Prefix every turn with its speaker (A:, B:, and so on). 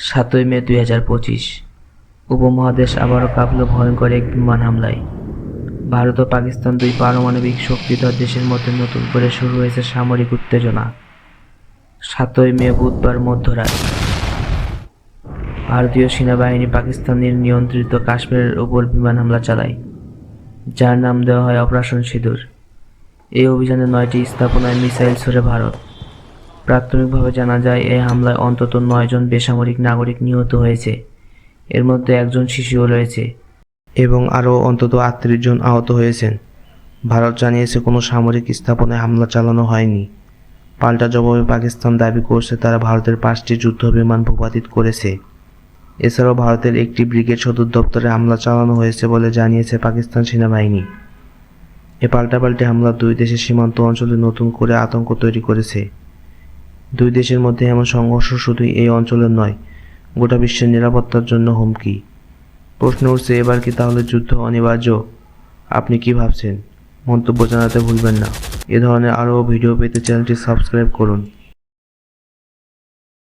A: ৭ই মে ২০২৫ উপমহাদেশ আবারও কাঁপল ভয়ঙ্কর এক বিমান হামলায়। ভারত ও পাকিস্তান দুই পারমাণবিক শক্তিধর দেশের মধ্যে নতুন করে শুরু হয়েছে সামরিক উত্তেজনা। ৭ই মে বুধবার মধ্যরাত ভারতীয় সেনাবাহিনী পাকিস্তানের নিয়ন্ত্রিত কাশ্মীরের উপর বিমান হামলা চালায়, যার নাম দেওয়া হয় অপারেশন সিঁদুর। এই অভিযানে ৯টি স্থাপনায় মিসাইল ছোড়ে ভারত। প্রাথমিকভাবে জানা যায়, এই হামলায় অন্তত ৯ জন বেসামরিক নাগরিক নিহত হয়েছে, এর মধ্যে একজন শিশুও রয়েছে, এবং আরও অন্তত ৩৮ জন আহত হয়েছেন। ভারত জানিয়েছে কোনো সামরিক স্থাপনায় হামলা চালানো হয়নি। পাল্টা জবাবে পাকিস্তান দাবি করছে তারা ভারতের ৫টি যুদ্ধবিমান ভূপাতিত করেছে। এছাড়াও ভারতের একটি ব্রিগেড সদর দপ্তরে হামলা চালানো হয়েছে বলে জানিয়েছে পাকিস্তান সেনাবাহিনী। এ পাল্টাপাল্টি হামলা দুই দেশের সীমান্ত অঞ্চলে নতুন করে আতঙ্ক তৈরি করেছে। দুই দেশের মধ্যে এমন সংঘর্ষ শুধুই এই অঞ্চলের নয়, গোটা বিশ্বের নিরাপত্তার জন্য হুমকি। প্রশ্ন উঠছে, এবার কি তাহলে যুদ্ধ অনিবার্য? আপনি কি ভাবছেন? মন্তব্য জানাতে ভুলবেন না। এ ধরনের আরও ভিডিও পেতে চ্যানেলটি সাবস্ক্রাইব করুন।